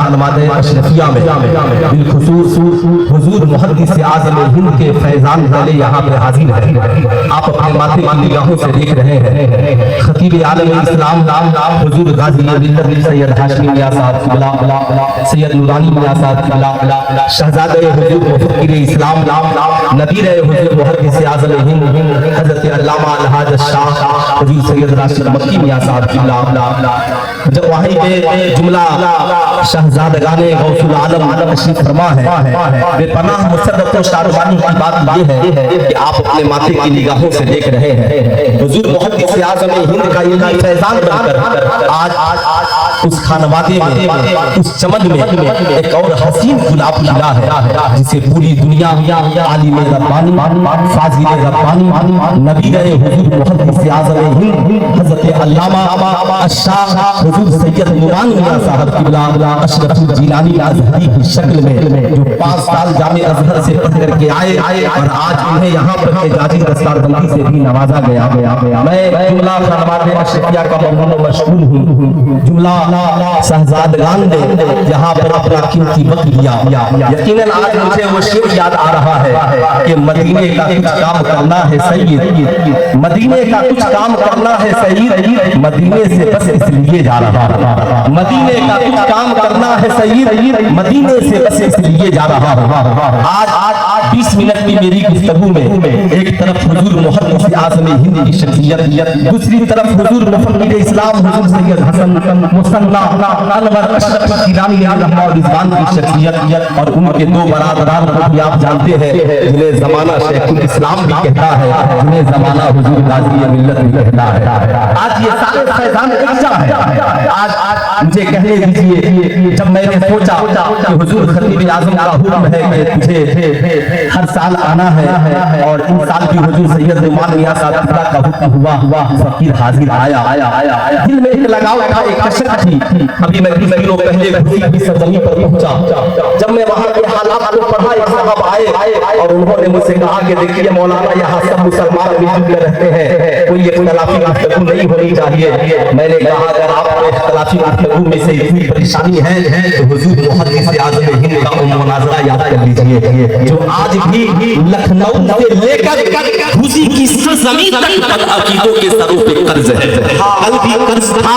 خانواد اشرفیہ میں بالخصوص حضور محدث اعظم ہند کے فیضان والے یہاں پہ حاضر ہیں. آپ اپنے ماتھے کی نگاہوں سے دیکھ رہے ہیں خطیب عالم اسلام حضور غازی ملت سید ہاشمی میاں صاحب قبلہ، سید نورانی میاں صاحب قبلہ، شہزادہ حضور مفکر اسلام نبیر حضور محدث اعظم ہند حضرت علامہ الحاج شاہ حضور سید راشد مکی میاں صاحب قبلہ. جب وہیں پہ جملہ شہزادگان غوث العالم تشریف فرما ہے، بے پناہ مسرت و شاربانی کی بات یہ ہے کہ آپ اپنے ماتھے کی نگاہوں سے دیکھ رہے ہیں حضور محدث اعظم ہند کا یہ فیضان بن کر آج اس خانوادے میں، اس چمن میں ایک اور حسین گلاب کھلا ہے جسے پوری دنیا عالم ربانی، فاضل ربانی، نبی حضور محدث اعظم ہند حضرت علامہ الشاہ حضور سید نورانی میاں صاحب قبلہ اشرف الجیلانی ازہری کی شکل میں جو 5 سال جامع ازہر سے پڑھ کر کے آئے اور آج انہیں یہاں پر اعزازی دستار بندی سے بھی نوازا گیا. میں جملہ خانواد اشرفیہ کا ممنون و مشکور ہوں. جملہ شہزادگان نے یہاں پر اپنا قیمتی وقت دیا. یقیناً آج مجھے وہ شعر یاد آ رہا ہے کہ مدینے کا کچھ کام کرنا ہے سید، مدینے کا کچھ کام کرنا ہے سید، مدینے سے بس اس لیے جا رہا ہے. مدینے کا کچھ کام کرنا ہے سید، مدینے سے بس اس لیے جا رہا ہے. آج 20 منٹ کی میری گفتگو میں ایک طرف حضور محدث اعظم ہند کی شخصیت، دوسری طرف حضور مفکر اسلام حضور سید حسن مصنع انور اشرف گیلانی رحمہ رضوان کی شخصیت اور ان کے 2 برادران کو بھی آپ جانتے ہیں جنہیں زمانہ شیخ الاسلام بھی کہتا ہے، جنہیں زمانہ حضور غازی ملت بھی کہتا ہے. آج یہ سارے فیضان اجزا ہے. آج مجھے کہنے دیجئے جب میں نے سوچا کہ حضور خطیب اعظم کا حکم ہے کہ تجھے ہر سال آنا ہے اور ان سال بھی حضور سید نعمان میاں صاحب کا حکم ہوا، فقیر حاضر آیا. دل میں ایک لگاؤ تھا، ایک کشش تھی. ابھی میں کچھ دنوں پہلے خطیب کی سرزمین پر پہنچا. جب میں وہاں کے حالات کو پڑھا ایک صاحب آئے اور انہوں نے مجھ سے کہا کہ دیکھیے مولانا یہاں سب مسلمان مل جل کر رہتے ہیں، کوئی اختلافی گفتگو نہیں ہونی چاہیے. میں نے کہا اگر آپ کو اختلافی گفتگو میں سے اتنی پریشانی ہے تو حضور محدث اعظم ہند کا مناظرہ یاد کر لیجیے جو آج بھی لکھنؤ سے لے کر گھوسی کی سرزمین تک عقیدوں کے سروں پہ قرض ہے. کل بھی قرض تھا،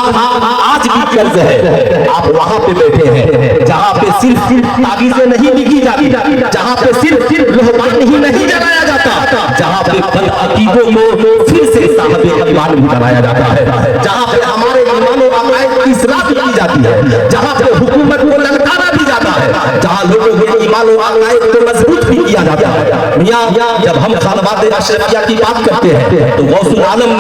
آج بھی قرض ہے. آپ وہاں پہ بیٹھے ہیں جہاں پہ صرف تعویذیں نہیں لکھی جاتی، جہاں پہ صرف لوہبان نہیں جلایا جاتا، جہاں پہ بد عقیدوں کو پھر سے صاحب ایمان بھی بنایا جاتا ہے، جہاں پہ ہمارے ایمان و عقائد کی اصلاح کی جاتی ہے، جہاں پہ حکومت کو للکارا بھی جاتا ہے، جہاں لوگوں کے ایمان و عقائد کو مضبوط بھی کیا جاتا ہے. میاں جب ہم خانواد اشرفیہ کی بات کرتے ہیں تو غوث العالم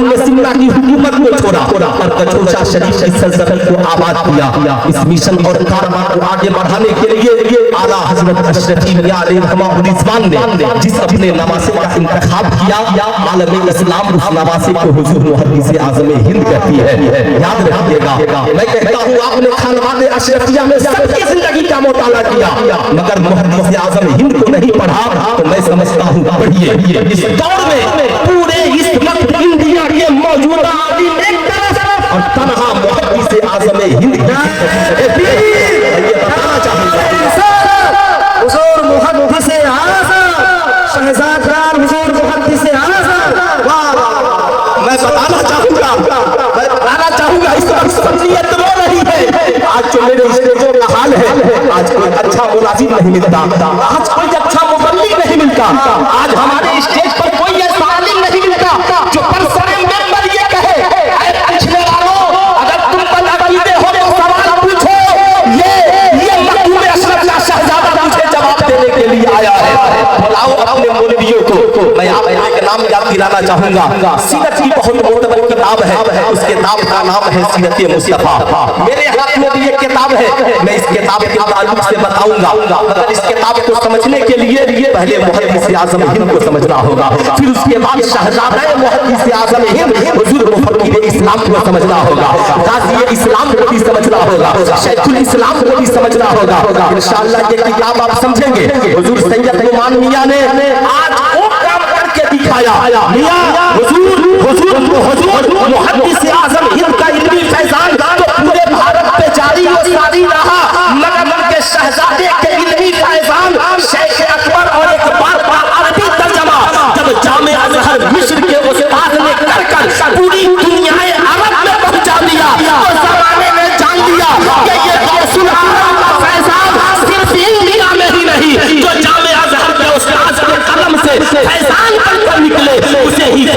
نے سملہ کی حکومت کو چھوڑا اور کچوچا شریف کی سلطنت کو آباد کیا. اس مشن اور کارواں کو آگے بڑھانے کے لیے اعلیٰ حضرت اشرفی میاں علیہ رضوان نے جس اپنے نواسے کا انتخاب کیا، عالم اسلام اس نواسے کو حضور محدث اعظم ہند کہتی ہے. یاد رکھیے گا میں کہتا ہوں آپ نے خانواد اشرفیہ میں سب کی زندگی کا مطالعہ کیا مگر محدث اعظم ہند کو نہیں پڑھا تو میں سمجھتا ہوں پڑھیے. اس دور میں پورے اس وقت انڈیا کے موجودہ عالم ایک طرف اور تنہا محدث اعظم ہند کی بتانا چاہوں گا حضور محدث اعظم شہزادگان حضور محدث اعظم. میں بتانا چاہوں گا اس وقت سنیت رو رہی ہے. آج جو میرے اسٹیجوں کا حال ہے، آج کوئی اچھا ملازم نہیں ملتا، آج کوئی اچھا مبلغ نہیں ملتا، آج ہمارے اسٹیج پر کوئی ایسا عالم نہیں ملتا جو پرسر ممبر یہ کہے اے پچھلے والوں اگر تم پر عقیدے ہو تو سوال پوچھو. یہ مخدوم اشرفیہ شہزادہ مجھے جواب دینے کے لیے آیا ہے. بلاؤ اپنے مولویوں کو. میں آپ کو ایک نام یاد دلانا چاہوں گا. سیرت کی بہت معتبر کتاب ہے، اس کتاب کا نام ہے سیرت مصطفیٰ. میرے ہاتھ میں بھی ایک کتاب ہے، میں اس کتاب کے تعلق سے بتاؤں گا. مگر اس کتاب کو سمجھنے کے لیے پہلے محدث اعظم ہند کو سمجھنا ہوگا، پھر اس کے بعد شہزادہ محدث اعظم ہند حضور مفکر اسلام کو سمجھنا ہوگا، غازی اسلام کو بھی سمجھنا ہوگا، شیخ الاسلام کو بھی سمجھنا ہوگا. انشاءاللہ یہ کتاب آپ سمجھیں گے. حضور سید نعمان میاں نے آج وہ کام کر کے دکھایا. میاں حضور محدث اعظم ہند کا علمی فیضان تو پورے بھارت پہ جاری و ساری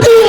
3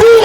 3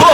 2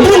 3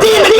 3